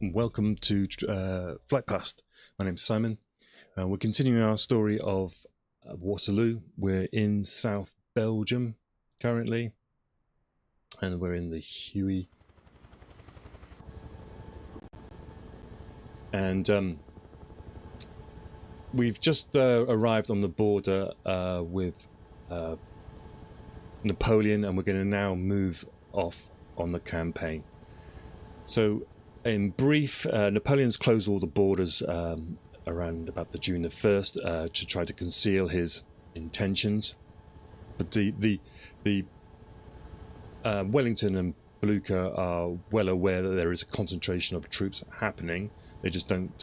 welcome to Flight Past. My name's Simon. We're continuing our story of Waterloo. We're in South Belgium currently, and we're in the Huey. And we've just arrived on the border with Napoleon, and we're going to now move off on the campaign. So, in brief, Napoleon's closed all the borders around about the June the 1st to try to conceal his intentions. But the Wellington and Blucher are well aware that there is a concentration of troops happening. They just don't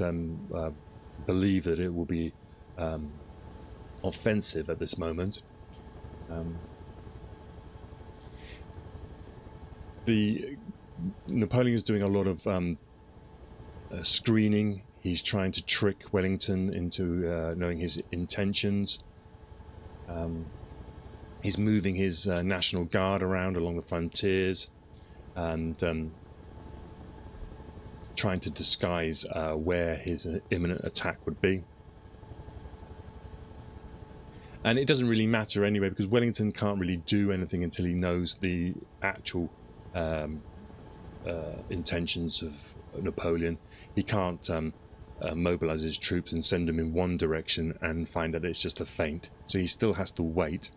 believe that it will be offensive at this moment. Napoleon is doing a lot of screening. He's trying to trick Wellington into knowing his intentions. He's moving his National Guard around along the frontiers and trying to disguise where his imminent attack would be. And it doesn't really matter anyway, because Wellington can't really do anything until he knows the actual intentions of Napoleon. He can't mobilize his troops and send them in one direction and find that it's just a feint. So he still has to wait.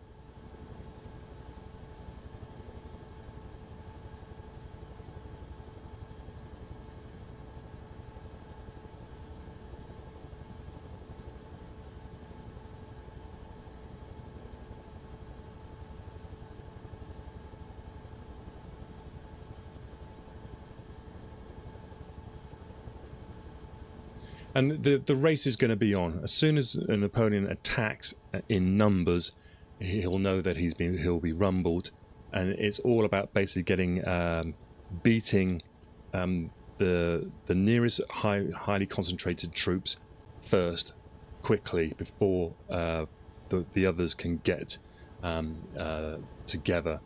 And the race is going to be on. As soon as Napoleon attacks in numbers, he'll know that he'll be rumbled, and it's all about basically getting beating the nearest highly concentrated troops first, quickly, before the others can get together.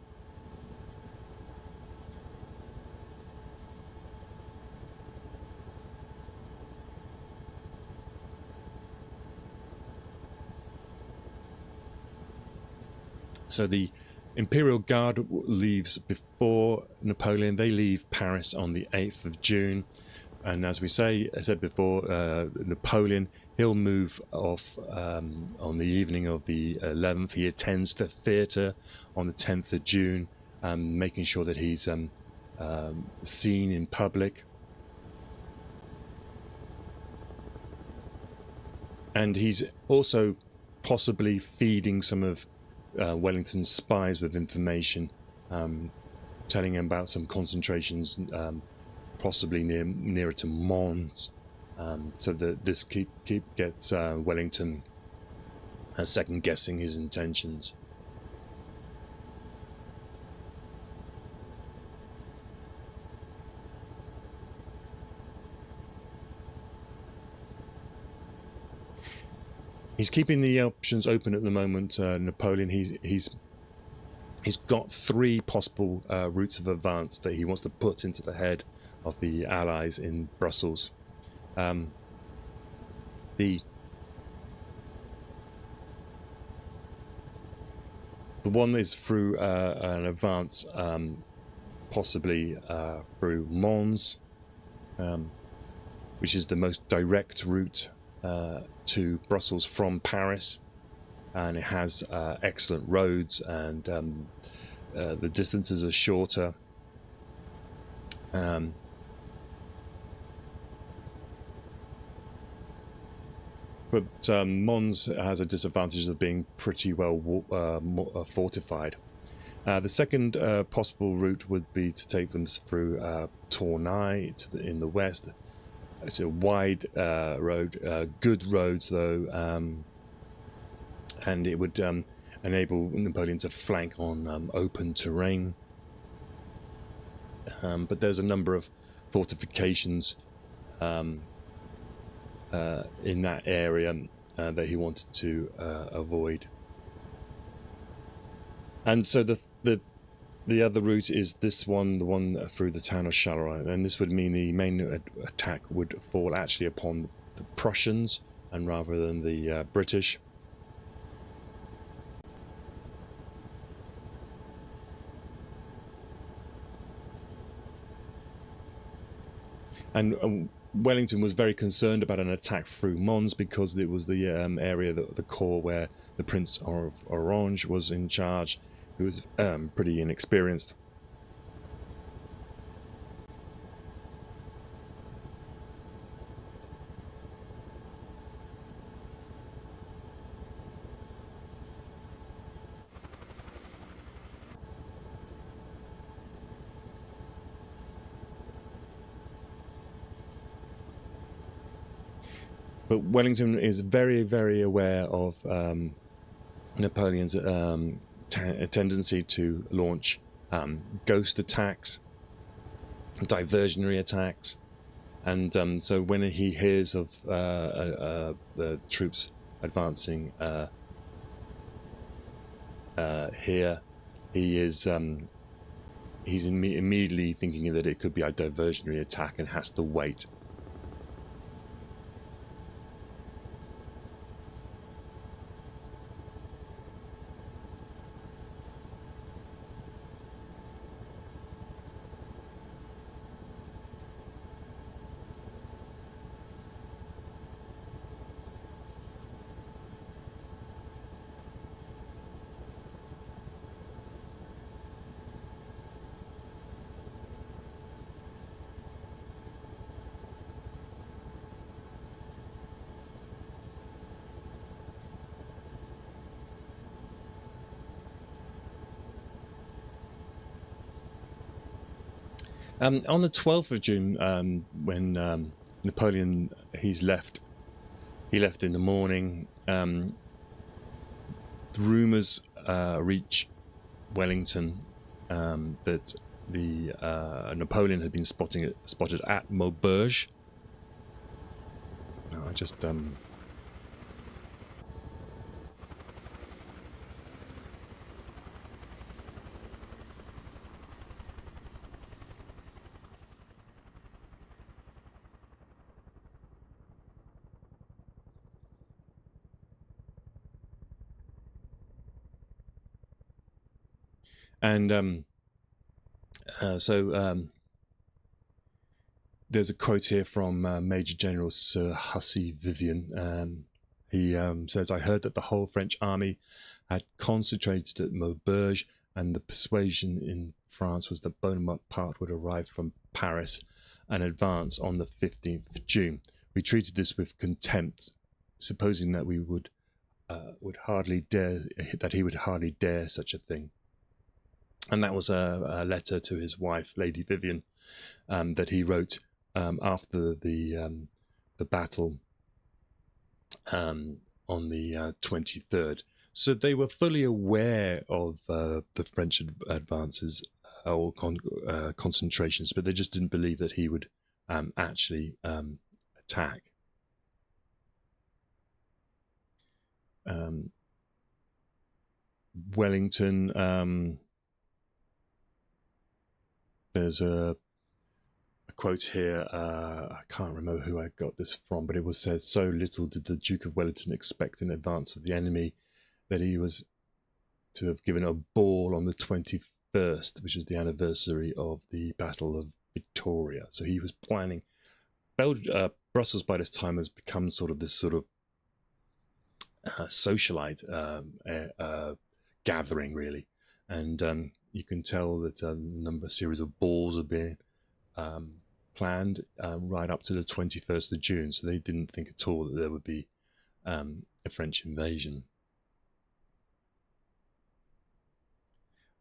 So the Imperial Guard leaves before Napoleon. They leave Paris on the 8th of June. And as I said before, Napoleon, he'll move off on the evening of the 11th. He attends the theatre on the 10th of June, making sure that he's seen in public. And he's also possibly feeding some of Wellington's spies with information, telling him about some concentrations, possibly nearer to Mons, so that this gets Wellington second guessing his intentions. He's keeping the options open at the moment. Napoleon, he's got 3 possible routes of advance that he wants to put into the head of the Allies in Brussels. The one is through an advance, possibly through Mons, which is the most direct route to Brussels from Paris, and it has excellent roads, and the distances are shorter. But Mons has a disadvantage of being pretty well fortified. The second possible route would be to take them through Tournai in the west. It's a wide road, good roads though, and it would enable Napoleon to flank on open terrain. But there's a number of fortifications in that area that he wanted to avoid. And so the The other route is this one, the one through the town of Charleroi, and this would mean the main attack would fall actually upon the Prussians and rather than the British. And Wellington was very concerned about an attack through Mons because it was the area, the core where the Prince of Orange was in charge, who was pretty inexperienced. But Wellington is very, very aware of Napoleon's tendency to launch ghost attacks, diversionary attacks, and so when he hears of the troops advancing here, he's immediately thinking that it could be a diversionary attack and has to wait. On the 12th of June, when Napoleon he left in the morning. The rumours reach Wellington that the Napoleon had been spotted at Maubeuge. I just And there's a quote here from Major General Sir Hussey Vivian. He says, "I heard that the whole French army had concentrated at Maubeuge, and the persuasion in France was that Bonaparte would arrive from Paris and advance on the 15th of June. We treated this with contempt, supposing that we would hardly dare that he would hardly dare such a thing." And that was a letter to his wife, Lady Vivian, that he wrote after the battle on the 23rd. So they were fully aware of the French advances or concentrations, but they just didn't believe that he would actually attack. Wellington, there's a quote here, I can't remember who I got this from, but it was said, "So little did the Duke of Wellington expect in advance of the enemy that he was to have given a ball on the 21st, which was the anniversary of the Battle of Victoria." So he was planning. Brussels by this time has become sort of this sort of socialite gathering, really. And you can tell that a series of balls have been planned right up to the 21st of June. So they didn't think at all that there would be a French invasion.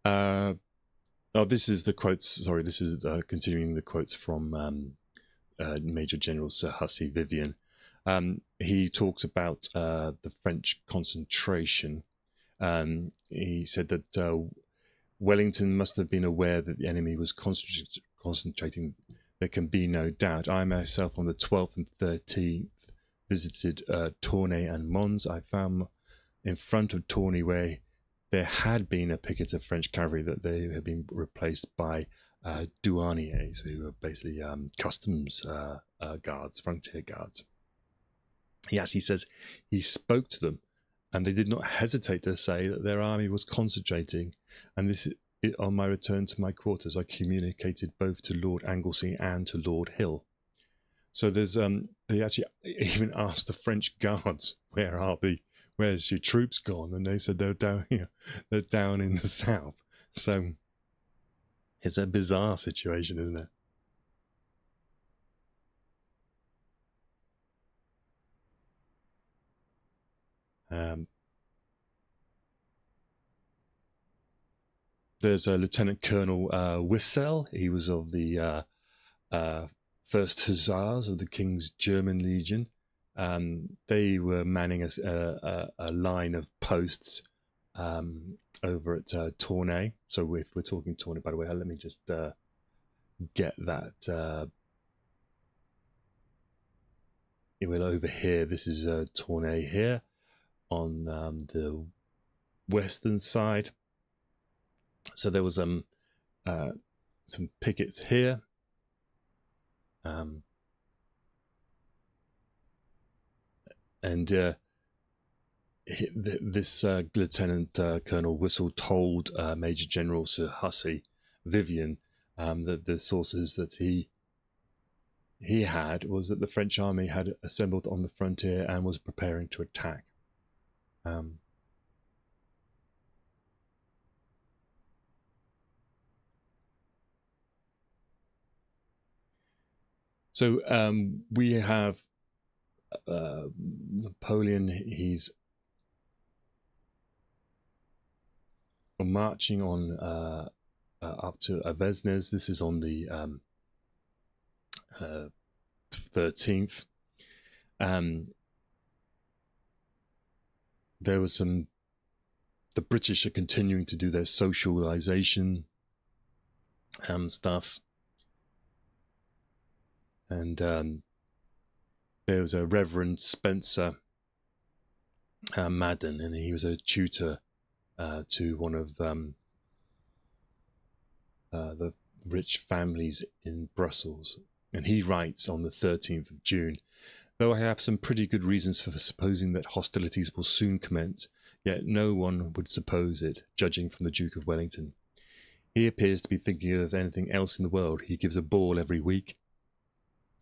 This is the quotes. Sorry, this is continuing the quotes from Major General Sir Hussey Vivian. He talks about the French concentration. He said that Wellington must have been aware that the enemy was concentrating. There can be no doubt. I myself, on the 12th and 13th, visited Tournai and Mons. I found in front of Tournai where there had been a picket of French cavalry, that they had been replaced by douaniers, who were basically customs guards, frontier guards. He actually says he spoke to them, and they did not hesitate to say that their army was concentrating. And this, on my return to my quarters, I communicated both to Lord Anglesey and to Lord Hill. So there's they actually even asked the French guards, where's your troops gone? And they said they're down here, they're down in the south. So it's a bizarre situation, isn't it? There's a Lieutenant Colonel Wissel. He was of the First Hussars of the King's German Legion. They were manning a line of posts over at Tournai. So if we're talking Tournai, by the way, let me just get that. We're over here. This is Tournai here on the western side. So there was some pickets here. And this Lieutenant Colonel Whistle told Major General Sir Hussey Vivian that the sources that he had was that the French army had assembled on the frontier and was preparing to attack. So we have Napoleon. He's marching on up to Avesnes. This is on the 13th. There was the British are continuing to do their socialization stuff. And there was a Reverend Spencer Madden, and he was a tutor to one of the rich families in Brussels. And he writes on the 13th of June, "Though I have some pretty good reasons for supposing that hostilities will soon commence, yet no one would suppose it, judging from the Duke of Wellington. He appears to be thinking of anything else in the world. He gives a ball every week,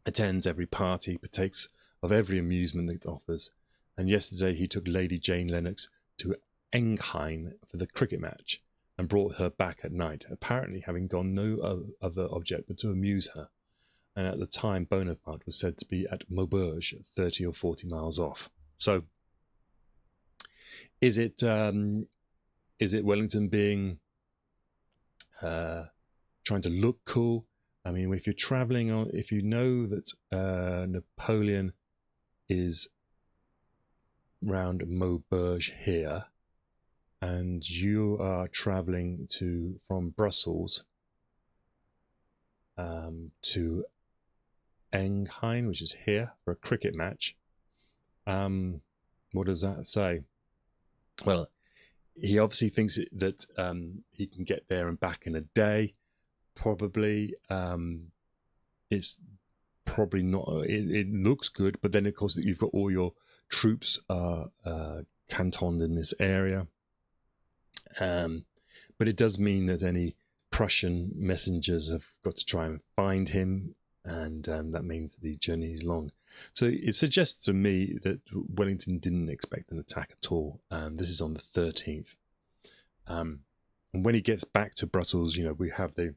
attends every party, partakes of every amusement that it offers, and yesterday he took Lady Jane Lennox to Enghien for the cricket match, and brought her back at night, apparently having gone no other object but to amuse her, and at the time Bonaparte was said to be at Maubeuge, 30 or 40 miles off." So is it Wellington being trying to look cool? I mean, if you're traveling on, if you know that Napoleon is round Maubeuge here, and you are traveling from Brussels to Enghien, which is here, for a cricket match, what does that say? Well, he obviously thinks that he can get there and back in a day. Probably it's probably not. It looks good, but then of course you've got all your troops cantoned in this area. But it does mean that any Prussian messengers have got to try and find him, and that means the journey is long. So it suggests to me that Wellington didn't expect an attack at all. This is on the 13th. And when he gets back to Brussels, we have the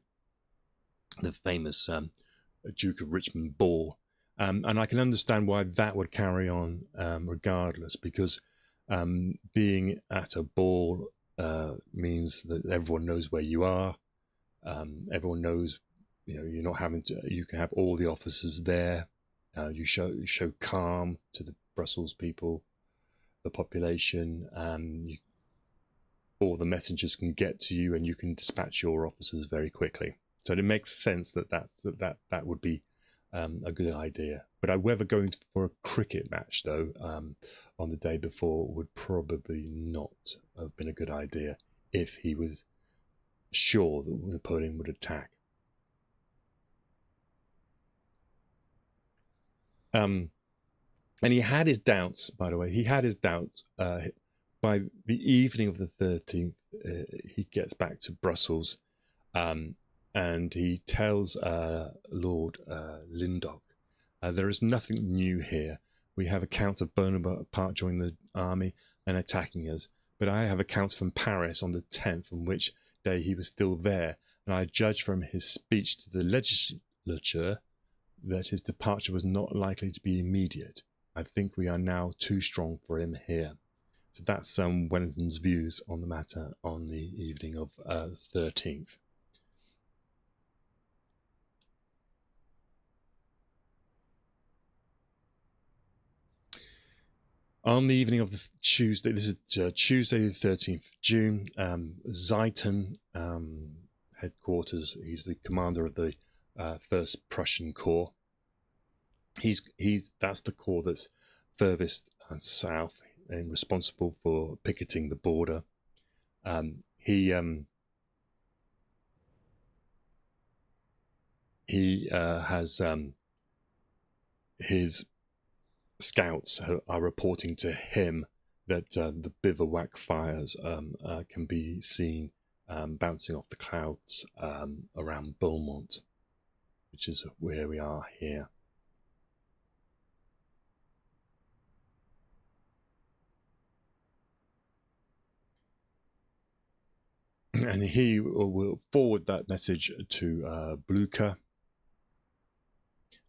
famous Duke of Richmond ball. And I can understand why that would carry on regardless, because being at a ball means that everyone knows where you are. Everyone knows, you're not having to, you can have all the officers there. You show calm to the Brussels people, the population. All the messengers can get to you, and you can dispatch your officers very quickly. So it makes sense that would be a good idea. But whether going for a cricket match, though, on the day before would probably not have been a good idea if he was sure that Napoleon would attack. And he had his doubts, by the way. He had his doubts. By the evening of the 13th, he gets back to Brussels, and he tells Lord Lindau, there is nothing new here. We have accounts of Bonaparte joining the army and attacking us, but I have accounts from Paris on the 10th, on which day he was still there, and I judge from his speech to the legislature that his departure was not likely to be immediate. I think we are now too strong for him here. So that's Wellington's views on the matter on the evening of 13th. On the evening of the Tuesday, this is Tuesday the 13th of June, Zieten headquarters, he's the commander of the 1st Prussian Corps. That's the corps that's furthest south and responsible for picketing the border. He has his scouts are reporting to him that the bivouac fires can be seen bouncing off the clouds around Beaumont, which is where we are here. And he will forward that message to Blücher,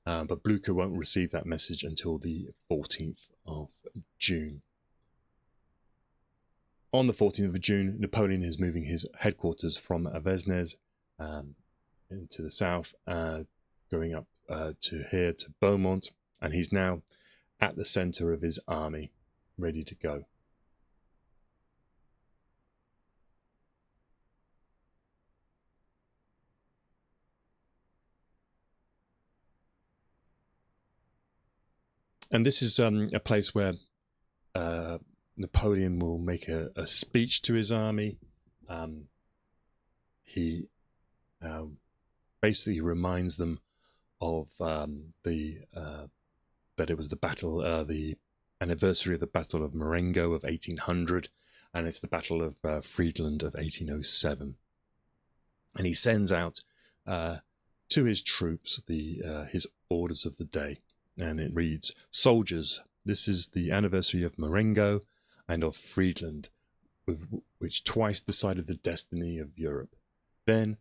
but Blücher won't receive that message until the 14th of June. On the 14th of June, Napoleon is moving his headquarters from Avesnes into the south, going up to Beaumont, and he's now at the center of his army, ready to go. And this is a place where Napoleon will make a speech to his army. He basically reminds them of that it was the battle, the anniversary of the Battle of Marengo of 1800, and it's the Battle of Friedland of 1807. And he sends out to his troops his orders of the day. And it reads, soldiers, this is the anniversary of Marengo and of Friedland, which twice decided the destiny of Europe. Then,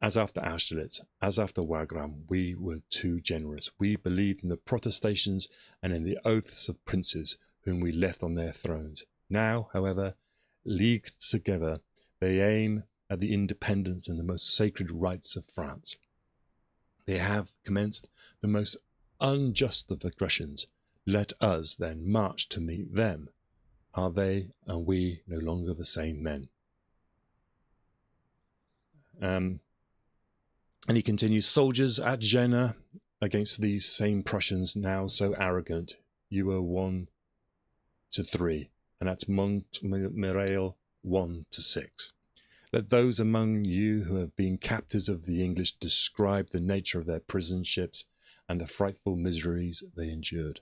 as after Austerlitz, as after Wagram, we were too generous. We believed in the protestations and in the oaths of princes whom we left on their thrones. Now, however, leagued together, they aim at the independence and the most sacred rights of France. They have commenced the most unjust of aggressions. Let us then march to meet them. Are they and we no longer the same men? And he continues, soldiers at Jena against these same Prussians, now so arrogant, you were 1-3, and at Montmirail 1-6. Let those among you who have been captives of the English describe the nature of their prison ships and the frightful miseries they endured.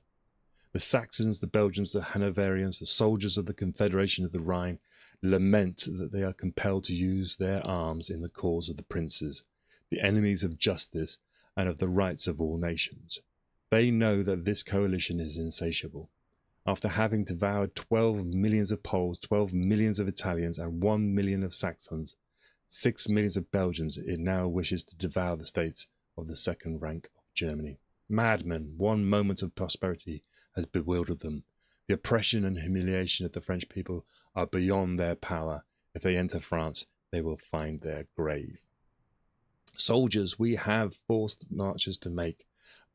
The Saxons, the Belgians, the Hanoverians, the soldiers of the Confederation of the Rhine lament that they are compelled to use their arms in the cause of the princes, the enemies of justice and of the rights of all nations. They know that this coalition is insatiable. After having devoured 12 millions of Poles, 12 millions of Italians, and 1 million of Saxons, 6 millions of Belgians, it now wishes to devour the states of the second rank of Germany. Madmen, one moment of prosperity has bewildered them. The oppression and humiliation of the French people are beyond their power. If they enter France, they will find their grave. Soldiers, we have forced marches to make,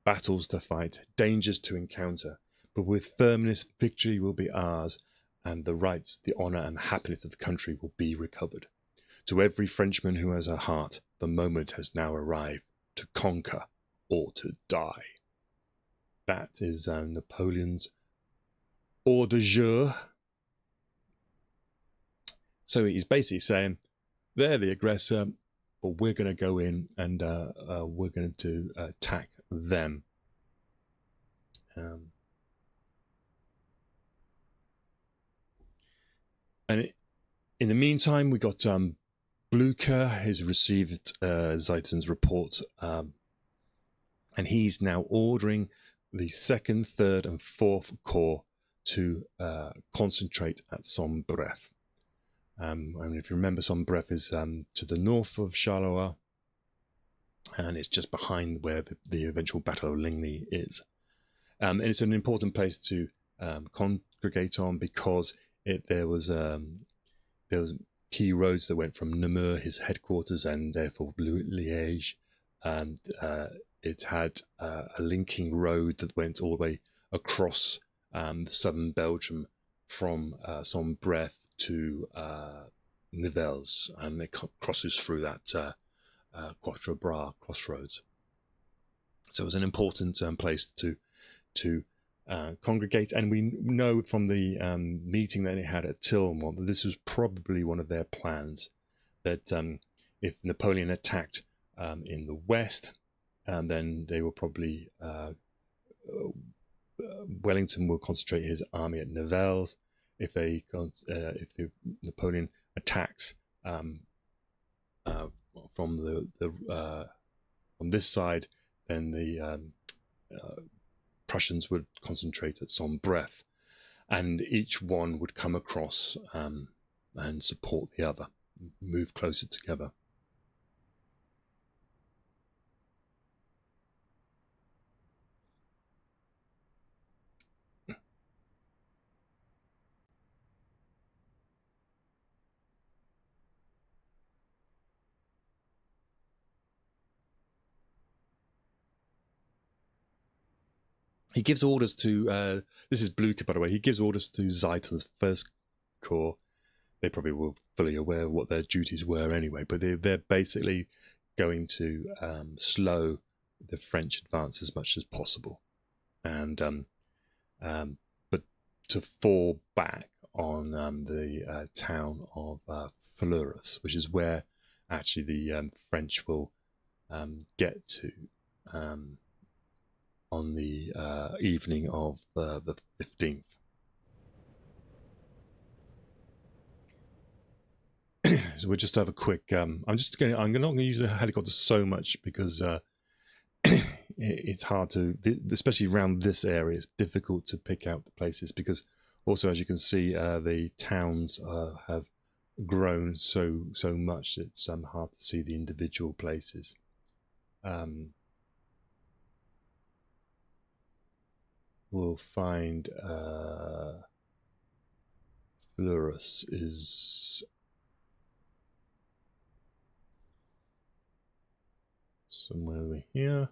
battles to fight, dangers to encounter, but with firmness victory will be ours, and the rights, the honour and happiness of the country will be recovered. To every Frenchman who has a heart, the moment has now arrived to conquer or to die. That is Napoleon's ordre du jour. So he's basically saying, they're the aggressor, but we're going to go in and we're going to attack them. And in the meantime, we got Blücher has received Ziethen's report, and he's now ordering the 2nd, 3rd, and 4th Corps to concentrate at Somme-Bref. And if you remember, Somme-Bref is to the north of Charleroi, and it's just behind where the eventual Battle of Ligny is. And it's an important place to congregate on because there was key roads that went from Namur, his headquarters, and therefore Liège, and it had a linking road that went all the way across the southern Belgium from Somme-Bref to Nivelles, and it crosses through that Quatre Bras crossroads. So it was an important place to congregate, and we know from the meeting that they had at Tillemont that this was probably one of their plans, that if Napoleon attacked in the west, then they will probably Wellington will concentrate his army at Nivelles. If Napoleon attacks from from this side, then the Prussians would concentrate at Somme-Bref, and each one would come across and support the other, move closer together. He gives orders to, this is Blücher, by the way, he gives orders to Ziethen's 1st Corps. They probably were fully aware of what their duties were anyway, but they're basically going to slow the French advance as much as possible, and but to fall back on the town of Fleurus, which is where actually the French will get to on the evening of the 15th. So we'll just have a quick. I'm not going to use the helicopter so much because it's hard to, especially around this area. It's difficult to pick out the places because, also as you can see, the towns have grown so much. It's hard to see the individual places. We'll find Fleurus is somewhere over here.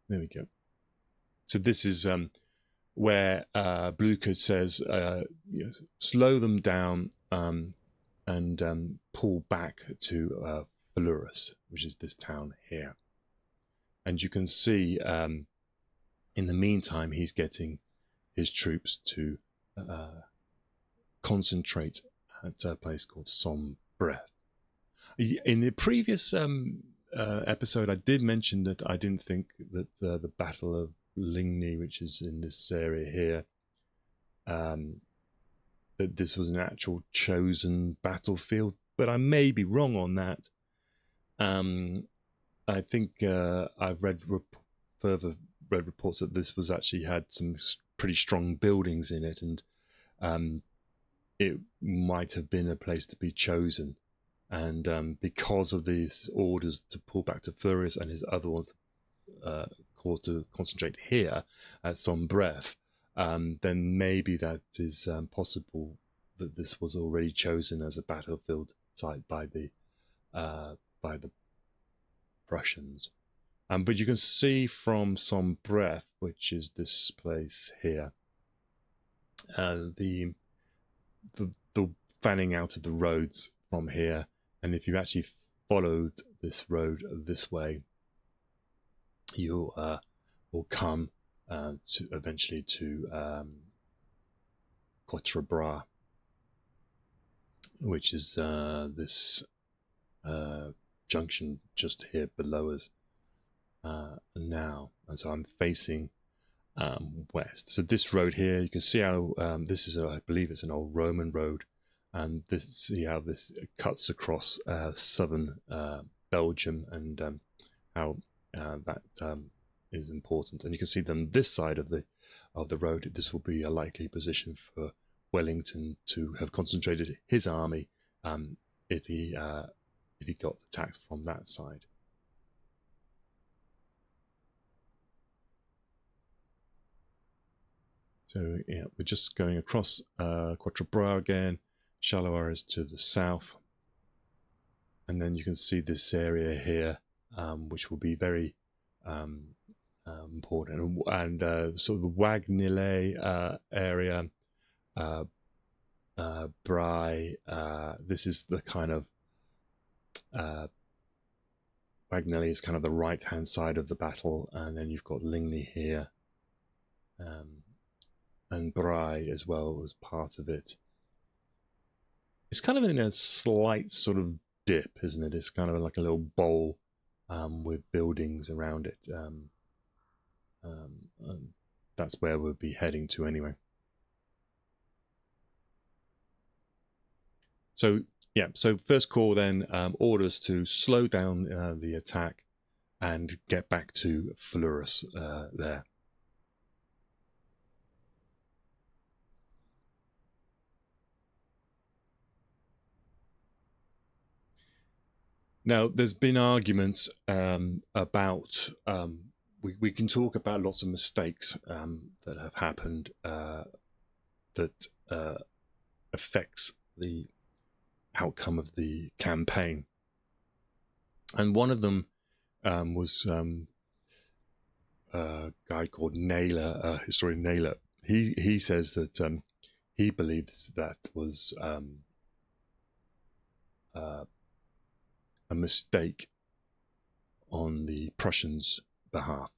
There we go. So this is where Blücher says, slow them down and pull back to Fleurus, which is this town here. And you can see in the meantime, he's getting his troops to concentrate at a place called Somme-Bref. In the previous episode, I did mention that I didn't think that the Battle of Ligny, which is in this area here, that this was an actual chosen battlefield, but I may be wrong on that. I think I've read reports that this was actually had some pretty strong buildings in it, and it might have been a place to be chosen. And because of these orders to pull back to Fleurus and his other ones called to concentrate here at Somme-Bref, then maybe that is possible that this was already chosen as a battlefield site by the Prussians. But you can see from Somme-Bref, which is this place here, the fanning out of the roads from here. And if you actually followed this road this way, you will come to eventually to Waterloo, which is this junction just here below us now. And so I'm facing west. So this road here, you can see how this is, I believe it's an old Roman road, and see how this cuts across southern Belgium, and how that is important. And you can see then this side of the road, this will be a likely position for Wellington to have concentrated his army if he got attacked from that side. So yeah, we're just going across Waterloo again. Charleroi is to the south, and then you can see this area here, which will be very important, and sort of the Wagnille area, Bry. This is the kind of Wagnille is kind of the right-hand side of the battle, and then you've got Ligny here, and Bry as well as part of it. It's kind of in a slight sort of dip, isn't it? It's kind of like a little bowl with buildings around it. And that's where we'll be heading to anyway. So yeah, so first call then, orders to slow down the attack and get back to Fleurus there. Now, there's been arguments about, we can talk about lots of mistakes that have happened that affects the outcome of the campaign. And one of them was a guy called Naylor, historian Naylor. He says that he believes that was a mistake on the Prussians' behalf.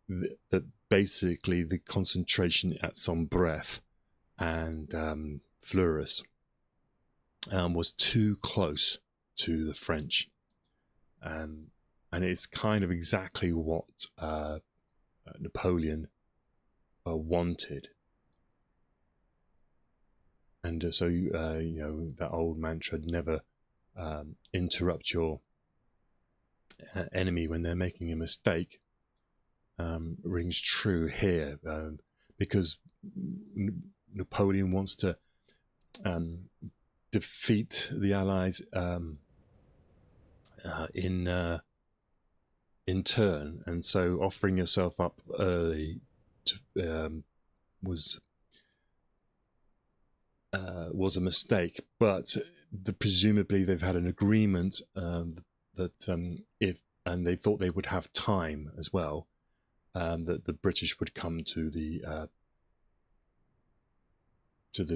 That basically the concentration at Sombref and Fleurus was too close to the French, and it's kind of exactly what Napoleon wanted. And so you know, that old mantra, never interrupt your enemy when they're making a mistake, rings true here, because Napoleon wants to defeat the Allies in turn, and so offering yourself up early was a mistake. But presumably they've had an agreement that if, and they thought they would have time as well, that the British would come to the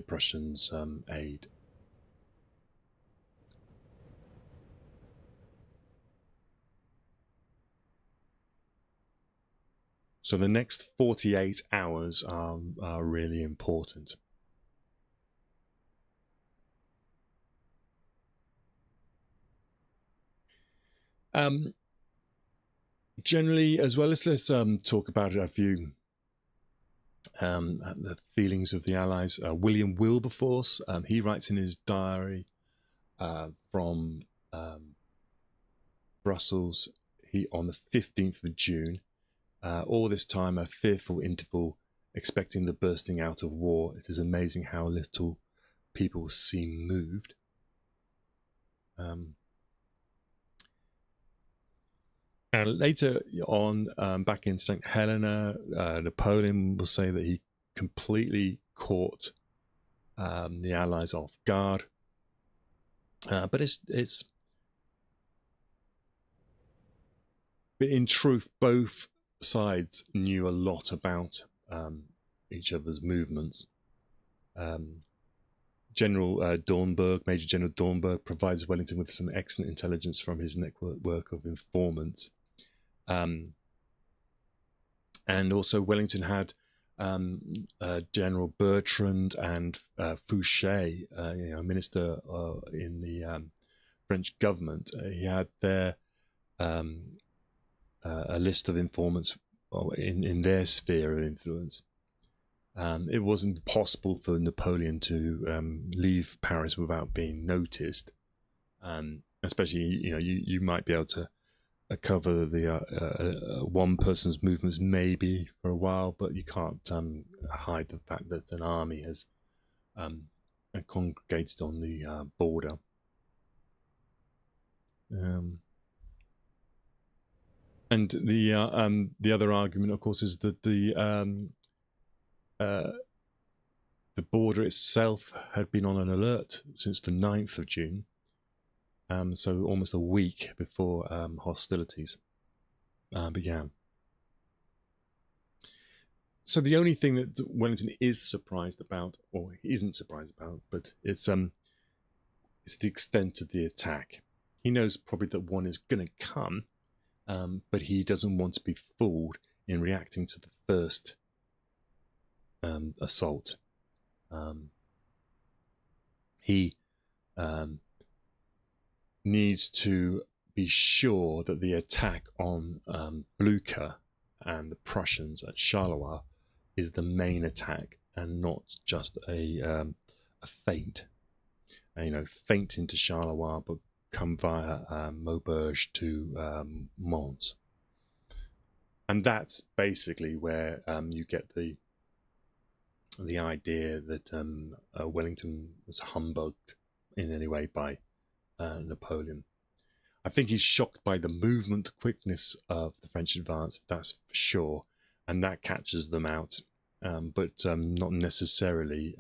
Prussians' aid. So the next 48 hours are really important. Generally, as well as let's talk about a few the feelings of the Allies. William Wilberforce, he writes in his diary from Brussels, on the 15th of June, all this time a fearful interval, expecting the bursting out of war. It is amazing how little people seem moved. And later on, back in St. Helena, Napoleon will say that he completely caught the Allies off guard. But in truth, both sides knew a lot about each other's movements. General Dornberg, Major General Dornberg, provides Wellington with some excellent intelligence from his network of informants. And also Wellington had General Bertrand and Fouché, minister in the French government. He had their a list of informants in their sphere of influence. It wasn't possible for Napoleon to leave Paris without being noticed. Especially, you might be able to cover the one person's movements maybe for a while, but you can't hide the fact that an army has congregated on the border. And the other argument, of course, is that the border itself had been on an alert since the 9th of June, so almost a week before hostilities began. So the only thing that Wellington is surprised about, or isn't surprised about, but it's the extent of the attack. He knows probably that one is going to come, but he doesn't want to be fooled in reacting to the first assault. He needs to be sure that the attack on Blucher and the Prussians at Charleroi is the main attack and not just a feint. Feint into Charleroi, but come via Maubeuge to Mons. And that's basically where you get the idea that Wellington was humbugged in any way by Napoleon. I think he's shocked by the movement quickness of the French advance, that's for sure, and that catches them out, but not necessarily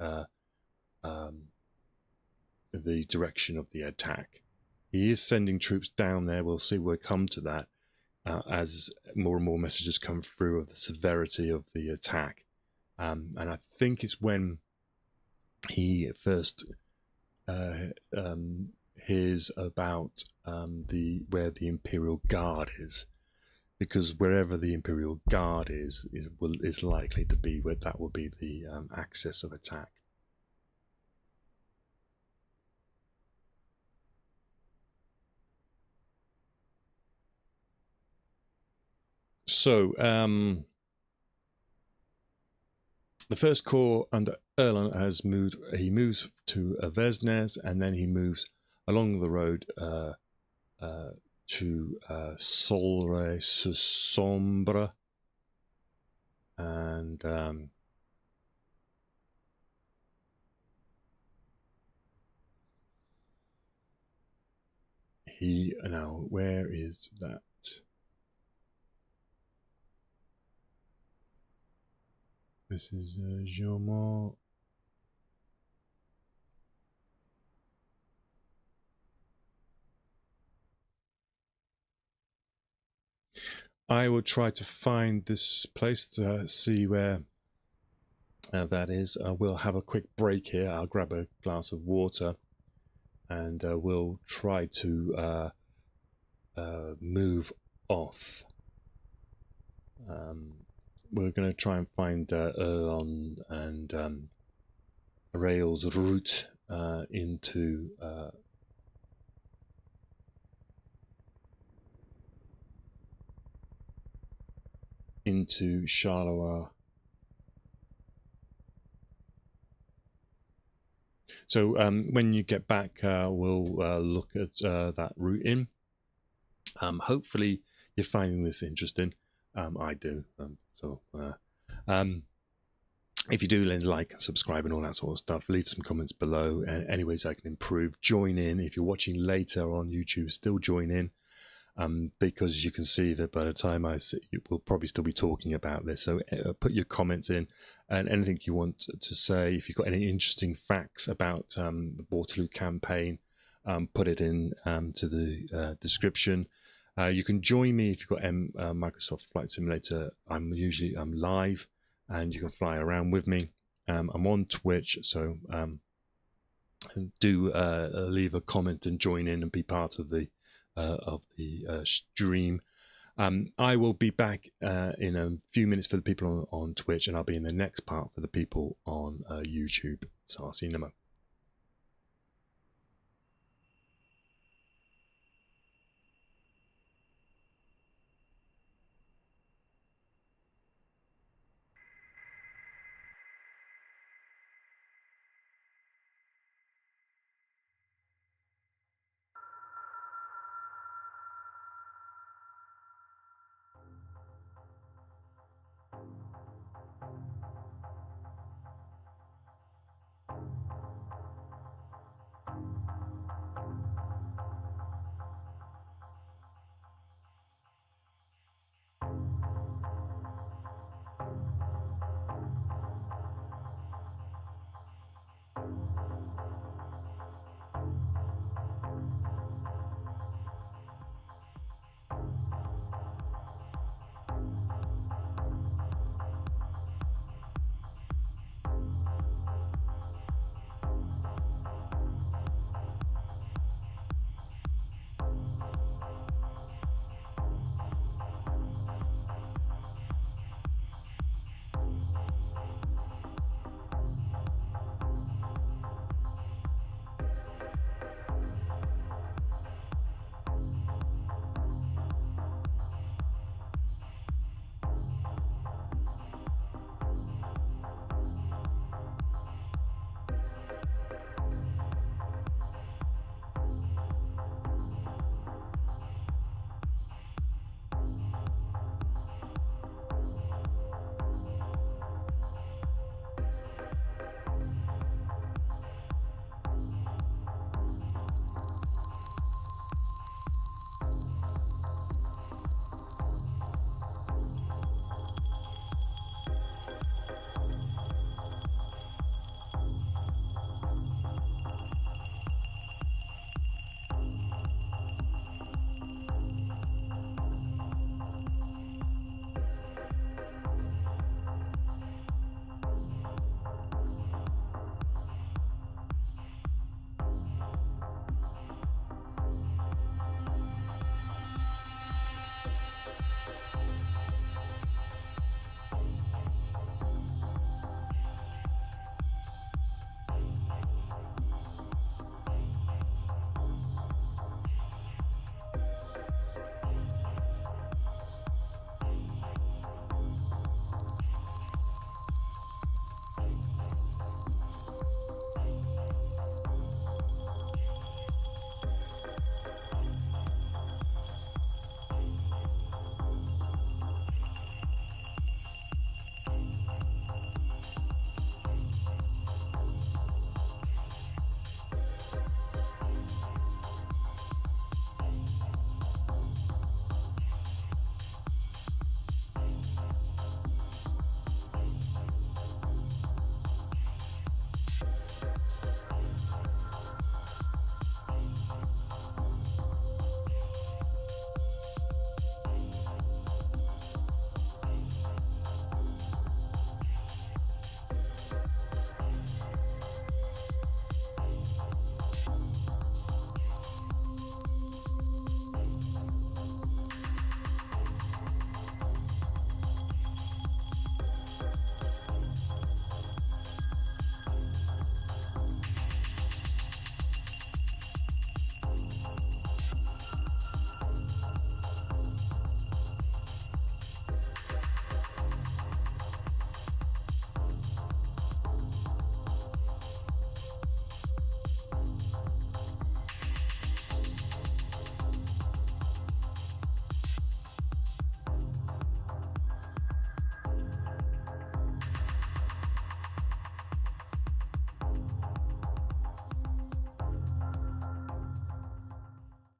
the direction of the attack. He is sending troops down there. We'll see, we'll come to that as more and more messages come through of the severity of the attack. And I think it's when he first hears about where the Imperial Guard is, because wherever the Imperial Guard is likely to be where that will be the axis of attack. So the First Corps under Erlon has moved. He moves to Vesnes, and then he moves along the road to Solray-sur-Sombre, and where is that? This is Jaumont. I will try to find this place to see where that is. We'll have a quick break here. I'll grab a glass of water, and we'll try to move off. We're going to try and find Erlon and Rail's route into Charleroi. So when you get back, we'll look at that route in. Hopefully you're finding this interesting. I do. If you do, then like and subscribe and all that sort of stuff. Leave some comments below. And any ways I can improve, join in. If you're watching later on YouTube, still join in. Because you can see that by the time I see, we'll probably still be talking about this. So put your comments in, and anything you want to say. If you've got any interesting facts about the Waterloo campaign, put it in to the description. You can join me if you've got Microsoft Flight Simulator. I'm live, and you can fly around with me. I'm on Twitch, so do leave a comment and join in and be part of the stream. I will be back in a few minutes for the people on Twitch, and I'll be in the next part for the people on YouTube. So I'll see you in a moment.